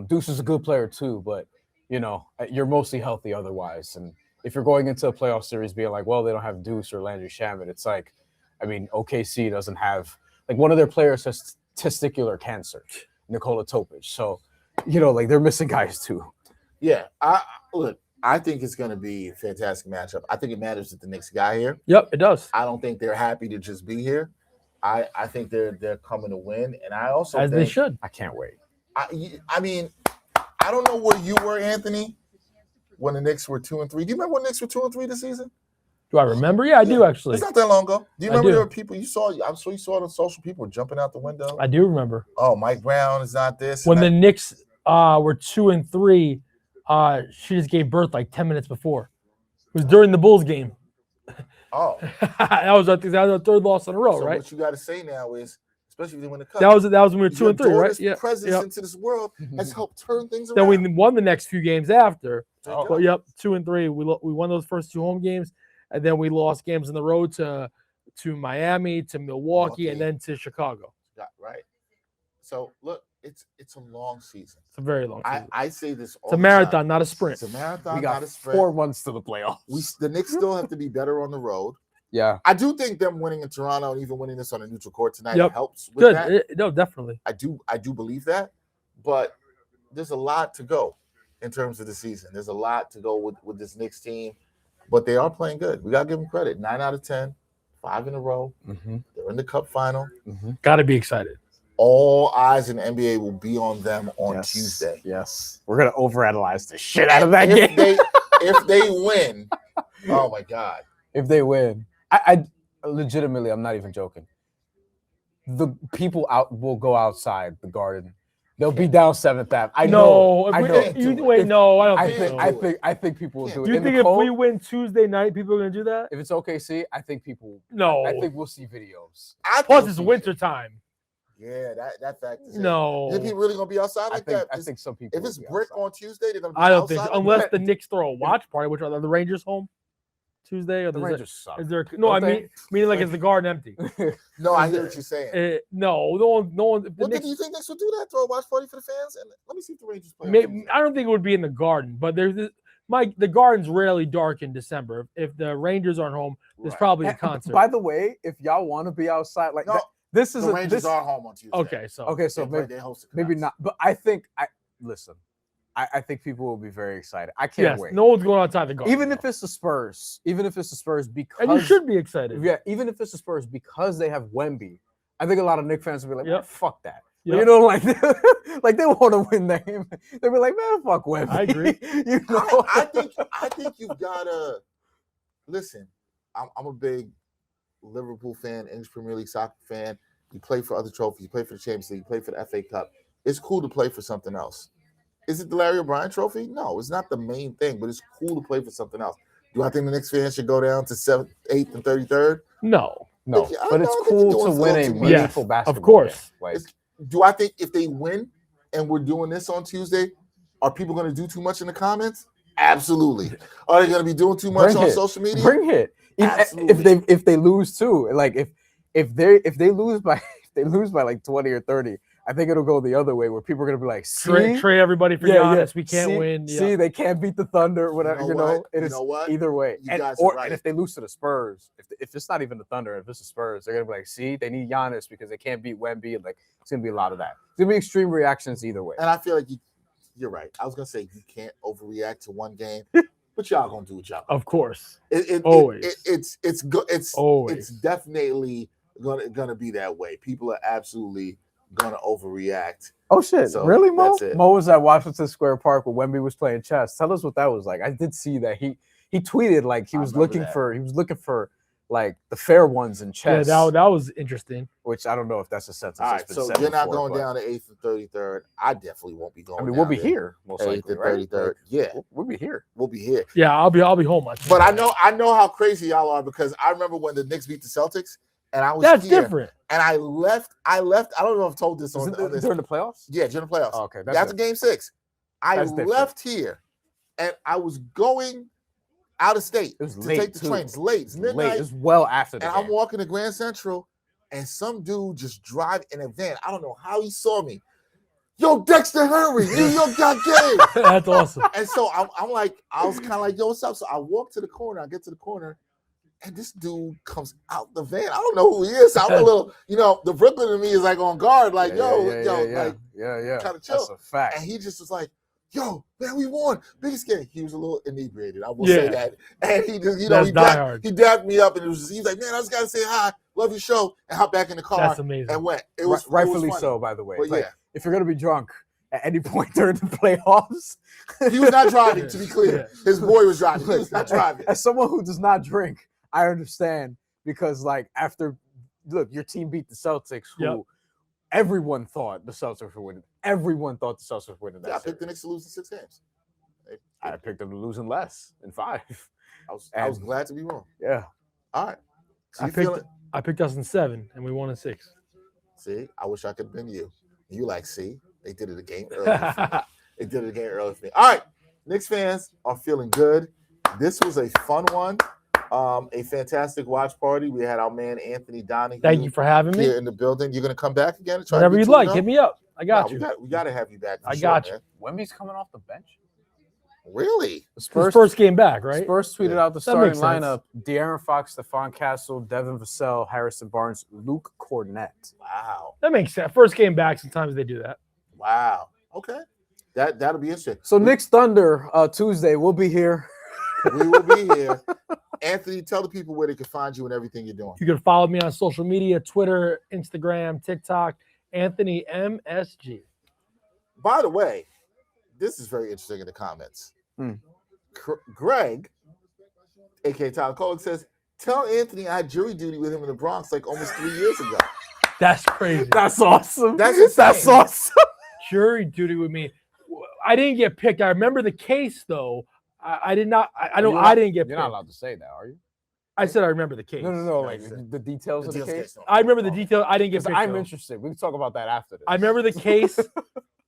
Deuce is a good player too, but you're mostly healthy otherwise. And if you're going into a playoff series being like, well, they don't have Deuce or Landry Shamet, it's like, I mean, OKC doesn't have one of their players has testicular cancer, Nikola Topic. So, like they're missing guys too. Yeah, I think it's going to be a fantastic matchup. I think it matters that the Knicks got here. Yep, it does. I don't think they're happy to just be here. I think they're coming to win, and I also As think, they should. I can't wait. I mean, I don't know where you were, Anthony, when the Knicks were 2-3. Do you remember when the Knicks were 2-3 this season? Do I remember? Yeah, I do actually. It's not that long ago. Do you I remember do. there were people you saw? I'm sure you saw the social people jumping out the window. I do remember. Oh, Mike Brown is not this. When and the that. Knicks were 2-3, she just gave birth like 10 minutes before. It was during the Bulls game. Oh, that was our third loss in a row, so right? what you got to say now is, especially if they win the cup. That was when we were your 2-3, right? daughter's Yeah. presence Yep. into this world has helped turn things Then around. we won the next few games after. There you go. But yep, 2-3. We won those first 2 home games, and then we lost games on the road to Miami, to Milwaukee, and then to Chicago. Yeah, right. So look, it's a long season. It's a very long season. I say this all It's a the marathon, time. not a sprint. It's a marathon, We not got a sprint. 4 months to the playoffs. The Knicks still have to be better on the road. Yeah. I do think them winning in Toronto and even winning this on a neutral court tonight Yep. helps with Good. that. No, definitely. I do believe that, but there's a lot to go in terms of the season. There's a lot to go with this Knicks team, but they are playing good. We gotta give them credit. 9 out of 10, 5 in a row. Mm-hmm. They're in the Cup final. Mm-hmm. Got to be excited. All eyes in the NBA will be on them on Yes. Tuesday. Yes. We're gonna overanalyze the shit out of that If game. if they win, oh my God. If they win, I legitimately, I'm not even joking. The people will go outside the Garden. They'll be down 7th Ave. I know. I know. No, I don't I think think. so. I think people will do it. You In think the if cold, we win Tuesday night, people are gonna do that? if it's OKC, I think people. No. I think we'll see videos. Plus, it's winter time. Yeah, that fact is No, You think people really gonna be outside like that? I think some people. If it's will be brick outside. on Tuesday, they're gonna be I don't think so. outside like Unless that? the Knicks throw a watch party, which are the Rangers home Tuesday, or the Rangers suck. is there? No, Don't I they? mean like is the Garden empty? No, I hear what you're saying. No one. If the Well, Knicks, do you think Knicks will do that? Throw a watch party for the fans? And let me see if the Rangers play. on maybe, Tuesday. I don't think it would be in the Garden, but the Garden's rarely dark in December. If the Rangers aren't home, there's Right. probably a concert. By the way, if y'all want to be outside, like No, that, this is the a, Rangers this. are home on Tuesday. Okay, so Okay, so They host the maybe Canucks. not, but I think listen. I think people will be very excited. I can't yes, wait. no one's going outside the Garden. Even if though. it's the Spurs, because and you should be excited. yeah, even if it's the Spurs because they have Wemby, I think a lot of Knicks fans will be like, Yep. "Man, fuck that." Yep. You know, like they want to win the game. They'll be like, "Man, fuck Wemby." I agree. You know, I think you've gotta listen. I'm a big Liverpool fan, English Premier League soccer fan. You play for other trophies. You play for the Champions League. You play for the FA Cup. It's cool to play for something else. Is it the Larry O'Brien Trophy? No, it's not the main thing, but it's cool to play for something else. Do I think the Knicks fans should go down to 7th, 8th, and 33rd? No. No, I but it's don't think cool you're to doing win a a little too much. meaningful Yes, basketball of course. game. Like, Do I think if they win and we're doing this on Tuesday, are people going to do too much in the comments? Absolutely. Are they going to be doing too much Bring on it. social media? bring it. Absolutely. If they lose too, like if they lose by like 20 or 30, I think it'll go the other way where people are gonna be like, see, Trade everybody for Giannis. We can't see, win. See, they can't beat the Thunder, whatever. You know what? It You is know what? either way. You And, guys are right. and if they lose to the Spurs, if it's not even the Thunder, if it's the Spurs, they're gonna be like, see, they need Giannis because they can't beat Wemby. Like it's gonna be a lot of that. It's gonna be extreme reactions either way. And I feel like you're right. I was going to say you can't overreact to one game, but y'all going to do what y'all Of course. Always. It's Always. definitely gonna be that way. People are absolutely gonna overreact. Oh shit! So, Really, Mo? that's it. Mo was at Washington Square Park when Wemby was playing chess. Tell us what that was like. I did see that he tweeted like he I was remember looking for like the fair ones in Yeah, chess. that was interesting. Which I don't know if that's a sentence. All that's right, been so said you're not before, going but- down to 8th and 33rd. I definitely won't be going. I mean, down we'll be there. here most 8th likely, and right? 33rd. Yeah, We'll be here. we'll be here. Yeah, I'll be home watching. But I know how crazy y'all are because I remember when the Knicks beat the Celtics, and I was that's here, different. and I left. I don't know if I've told this on this. During the playoffs? Yeah, during the playoffs. Oh, okay, After Game 6, I That's different. left here, and I was going out of state It was to late, take the too. train. It's late. It's Late. midnight. It was well after the And game. I'm walking to Grand Central, and some dude just drive in a van. I don't know how he saw me. Yo, Dexter, hurry! New York got game. That's awesome. And so I'm like, I was kind of like, yo, what's up? So I walk to the corner. I get to the corner, and this dude comes out the van. I don't know who he is. I'm a little, the Brooklyn in me is like on guard, like, yeah, like, yeah. kind of chill. That's a fact. And he just was like, yo, man, we won. Biggest game. He was a little inebriated. I will say that. And he just, That's he dapped me up, and he was like, man, I just got to say hi. Love your show. And hop back in the car. That's amazing. And went. It was rightfully it was funny. so, by the way. But Like, yeah. if you're gonna be drunk at any point during the playoffs, He was not driving, to be clear. His boy was driving. He was not driving. As someone who does not drink, I understand because, like, your team beat the Celtics, who Yep. everyone thought the Celtics were winning. Everyone thought the Celtics were winning that. Yeah, I picked the series. Knicks to lose in 6 games. I picked them to lose in less in 5. I was glad to be wrong. Yeah. All right. So I picked us in 7, and we won in 6. See, I wish I could have been you. You like, see, they did it a game early. For me. They did it a game early for me. All right, Knicks fans are feeling good. This was a fun one, a fantastic watch party. We had our man Anthony Donahue. Thank you for having me. Here in the building. You're gonna come back again and try Whenever to you'd like, hit me up. I got you. We got to have you back. For I sure, got you. man. Wemby's coming off the bench. Really? The His first game back, right? Spurs tweeted Yeah. out the That starting makes sense. lineup: De'Aaron Fox, Stephon Castle, Devin Vassell, Harrison Barnes, Luke Cornett. Wow. That makes sense. First game back, sometimes they do that. Wow. Okay. That'll be interesting. So Knicks Thunder Tuesday, we'll be here. We will be here. Anthony, tell the people where they can find you and everything you're doing. You can follow me on social media, Twitter, Instagram, TikTok, Anthony MSG. By the way, this is very interesting in the comments. Greg, aka Tyler Kolek, says, tell Anthony I had jury duty with him in the Bronx like almost 3 years ago. That's crazy. That's awesome. That's insane. awesome. Jury duty with me. I didn't get picked. I remember the case though. I did not. I know I didn't get You're picked. not allowed to say that, are you? I said I remember the case. No. Like you said. the details of the Details case. case, no. I remember the detail. I didn't get 'Cause picked. I'm though. interested. We can talk about that after this. I remember the case.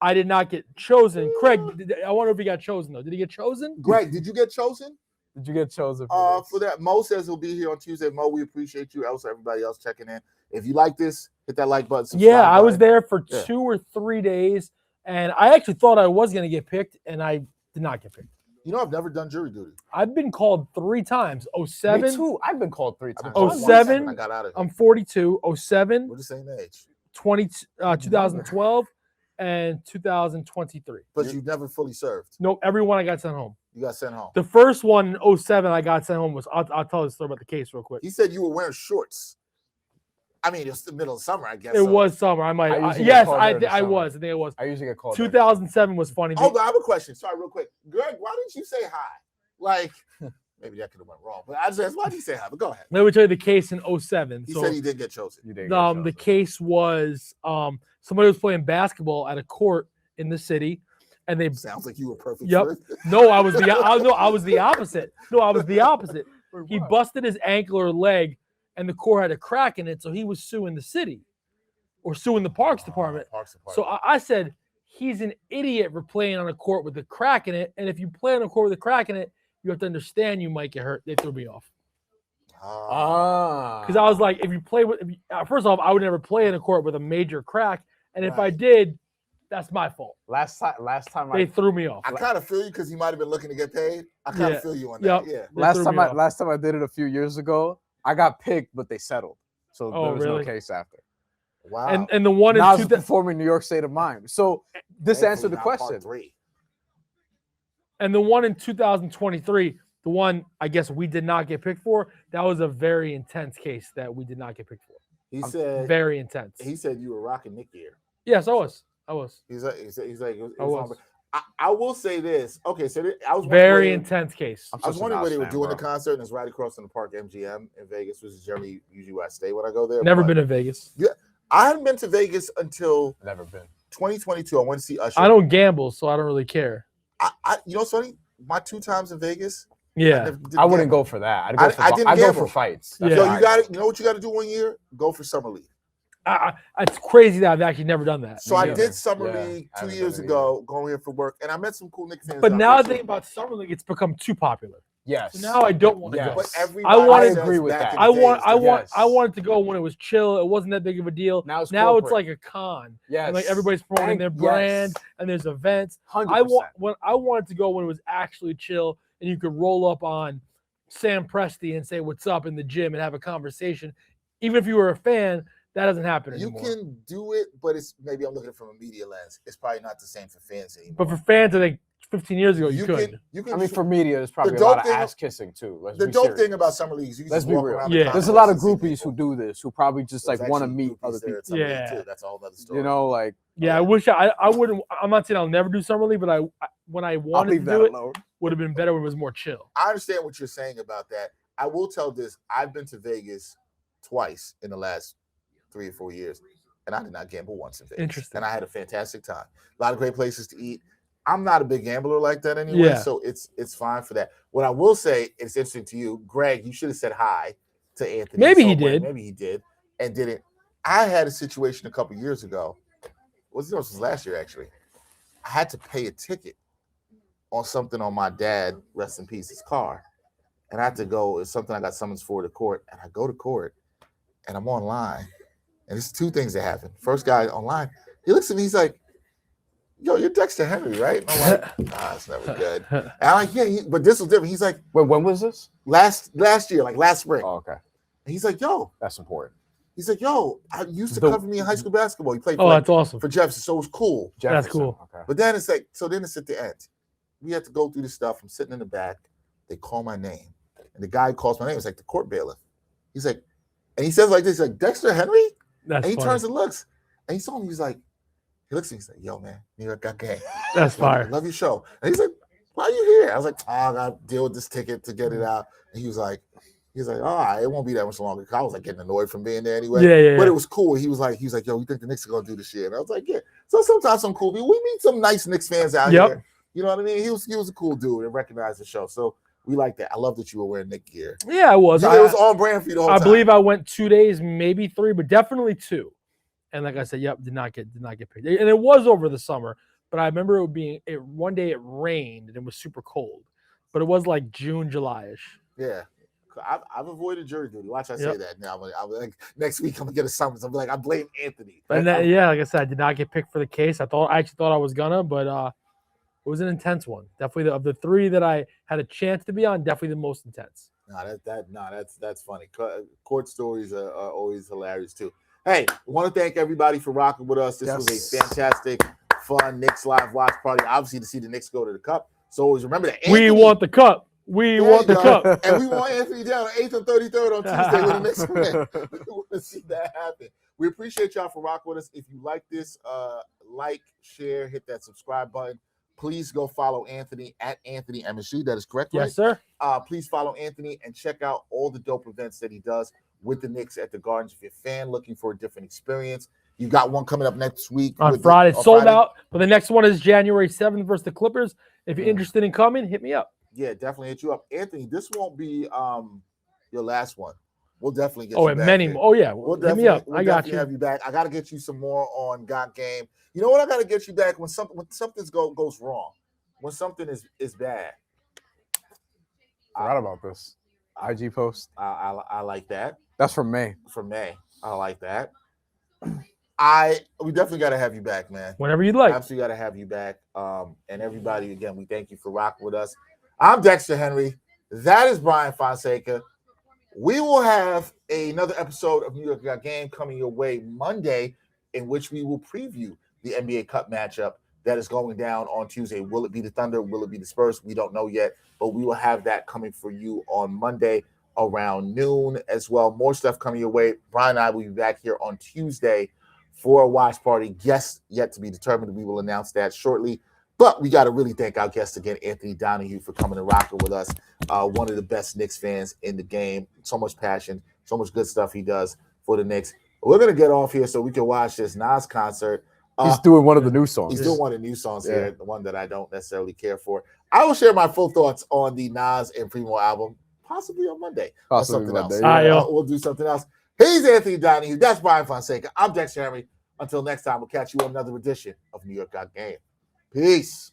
I did not get chosen. Craig, I wonder if he got chosen though. Did he get chosen? Greg, did you get chosen? Did you get chosen for this? For that, Mo says he'll be here on Tuesday. Mo, we appreciate you. Also, everybody else checking in. If you like this, hit that like button. subscribe Yeah, I was button. there for Yeah. 2 or 3 days, and I actually thought I was going to get picked, and I did not get picked. You know, I've never done jury duty. I've been called 3 times. Me 07, too. I've been called 3 I've been times. called Oh, once 07? when I got out of here. I'm 42. 07, We're the same age. 2012, and 2023. But you never fully served. Nope, everyone I got sent home. You got sent home. The first one in 07 I got sent home was, I'll tell the story about the case real quick. He said you were wearing shorts. I mean, it's the middle of summer, I guess. It so. was summer. I might. I usually get Yes, called I during the I summer. was. I think it was. I usually get called. 2007 was funny. Hold on, I have a question. Sorry, real quick. Greg, why didn't you say hi? Like, maybe that could have went wrong. But I just asked, why did you say hi? But go ahead. Let me tell you the case in 07. He So said he did get chosen. You did get the chosen. case was somebody was playing basketball at a court in the city, and they Sounds like you were perfect. Yep. for it. no, I was the opposite. No, I was the opposite. He busted his ankle or leg, and the court had a crack in it, so he was suing the city or suing the Parks Department. Parks Department. So I said he's an idiot for playing on a court with a crack in it, and if you play on a court with a crack in it, you have to understand you might get hurt. They threw me off because I was like, if you play with, first off, I would never play in a court with a major crack, and if I did, that's my fault. Last time They threw me off. I kind of feel you because he might have been looking to get paid. I kind of feel you on that. Yeah. last time I did it a few years ago, I got picked, but they settled, so there was no case after. Wow. And the one in now it's performing New York State of Mind. So this Hopefully answered the not part question. 3. And the one in 2023, the one I guess we did not get picked for, that was a very intense case that we did not get picked for. He said Very intense. He said you were rocking Nick gear. Yes, I was. He's like I was. I will say this. Okay, so I was Very intense case. I was wondering where they were doing the concert, and it's right across from the Park MGM in Vegas, which is generally usually where I stay when I go there. Never been to Vegas. Yeah, I hadn't been to Vegas until Never been. 2022. I went to see Usher. I don't gamble, so I don't really care. You know what's funny? My 2 times in Vegas. Yeah, I wouldn't go for that. I'd go for fights. Yeah. So you got it. You know what you got to do one year? Go for Summer League. it's crazy that I've actually never done that. So I did Summer League 2 years ago, going here for work, and I met some cool Knicks fans. But now I think about Summer League, it's become too popular. Yes. So now I don't want to go. But I agree with that. I wanted to go when it was chill. It wasn't that big of a deal. Now it's like a con. Yes. And like everybody's promoting their brand and there's events. 100%. I wanted to go when it was actually chill and you could roll up on Sam Presti and say what's up in the gym and have a conversation. Even if you were a fan, that doesn't happen anymore. You can do it, but it's maybe I'm looking at it from a media lens. It's probably not the same for fans anymore. But for fans, I think 15 years ago, you could. I mean, for media, there's probably a dope lot of thing- ass kissing too. The dope thing about Summer League is you can Let's just be walk real. around. Yeah. There's a lot of concourse and see groupies who people. do this, who probably just There's like want to actually meet groupies other there people. at Summer League, Yeah. too. That's a whole other story. You know, like Yeah, I wish I wouldn't. I'm not saying I'll never do Summer League, but when I I'll wanted to leave that do it, alone. would have been better when it was more chill. I understand what you're saying about that. I will tell this. I've been to Vegas twice in the last 3 or 4 years, and I did not gamble once in Vegas. Interesting. And I had a fantastic time. A lot of great places to eat. I'm not a big gambler like that anyway, so it's fine for that. What I will say, it's interesting to you, Greg, you should have said hi to Anthony. Maybe he did. Maybe he did and didn't. I had a situation a couple years ago. This was last year, actually. I had to pay a ticket on something on my dad, rest in peace, his car. And I had to go, it's something I got summons for to court. And I go to court and I'm online. And there's 2 things that happen. First guy online, he looks at me, he's like, yo, you're Dexter Henry, right? And I'm like, nah, it's never good. And I'm like, yeah, but this was different. He's like, wait, when was this? last year, like last spring. Oh, okay. And he's like, yo. That's important. He's like, yo, I used to cover me in high school basketball. He played Oh, that's awesome. for Jefferson, so it was cool. That's cool. Okay. But then it's like, so then it's at the end. We have to go through this stuff. I'm sitting in the back. They call my name. And the guy calls my name. It's like the court bailiff. He's like, and he says like this, he's like, Dexter Henry? That's and he funny. turns and looks. And he saw me. He's like, he looks at me. He's like, yo, man, New York got game. That's fire. Love your show. And he's like, why are you here? I was like, I got to deal with this ticket to get it out. And he was like, oh, it won't be that much longer. I was like getting annoyed from being there anyway. Yeah. But it was cool. He was like, yo, you think the Knicks are gonna do this year? And I was like, yeah. So sometimes some cool people. We meet some nice Knicks fans out here. You know what I mean? He was a cool dude and recognized the show. So we like that. I love that you were wearing Knicks gear. Yeah, I was. It was on brand for you the whole time. I believe I went 2 days, maybe 3, but definitely 2. And like I said, did not get picked. And it was over the summer, but I remember one day it rained and it was super cold. But it was like June, July-ish. Yeah. I've avoided jury duty. Watch I say that now. I'm like, next week I'm gonna get a summons. I'm like, I blame Anthony. And then, like I said, I did not get picked for the case. I actually thought I was gonna, but it was an intense one. Definitely of the 3 that I had a chance to be on, definitely the most intense. That's funny. Court stories are always hilarious too. Hey, I want to thank everybody for rocking with us. This was a fantastic, fun Knicks live watch party. Obviously, to see the Knicks go to the cup. So always remember that we want the cup. We want the cup. And we want Anthony down on 8th and 33rd on Tuesday with the Knicks win. We want to see that happen. We appreciate y'all for rocking with us. If you like this, like, share, hit that subscribe button. Please go follow Anthony at Anthony MSG. That is correct, right? Yes, sir. Please follow Anthony and check out all the dope events that he does with the Knicks at the Gardens. If you're a fan looking for a different experience, You got one coming up next week On with Friday. on Sold Friday? out. But the next one is January 7th versus the Clippers. If you're interested in coming, hit me up. Yeah, definitely hit you up, Anthony. This won't be your last one. We'll definitely get Oh, you and back many here. more. Oh, yeah. We'll Hit definitely, me up. we'll I got definitely you. have you back. I got to get you some more on Got Game. You know what? I got to get you back when something goes wrong, when something is bad. Forgot about this IG post. I like that. That's from May. From May. I like that. We definitely got to have you back, man. Whenever you'd like. Absolutely got to have you back. And everybody, again, we thank you for rocking with us. I'm Dexter Henry. That is Bryan Fonseca. We will have another episode of New York Got Game coming your way Monday, in which we will preview the NBA Cup matchup that is going down on Tuesday. Will it be the Thunder? Will it be the Spurs? We don't know yet, but we will have that coming for you on Monday around noon as well. More stuff coming your way. Bryan and I will be back here on Tuesday for a watch party. Guests yet to be determined. We will announce that shortly. But we got to really thank our guest again, Anthony Donahue, for coming and rocking with us. One of the best Knicks fans in the game. So much passion, so much good stuff he does for the Knicks. We're going to get off here so we can watch this Nas concert. He's doing one of the new songs. He's doing one of the new songs here, the one that I don't necessarily care for. I will share my full thoughts on the Nas and Primo album, possibly on Monday. Possibly or something Monday, else. yeah. We'll do something else. He's Anthony Donahue. That's Bryan Fonseca. I'm Dexter Henry. Until next time, we'll catch you on another edition of New York Got Game. Peace.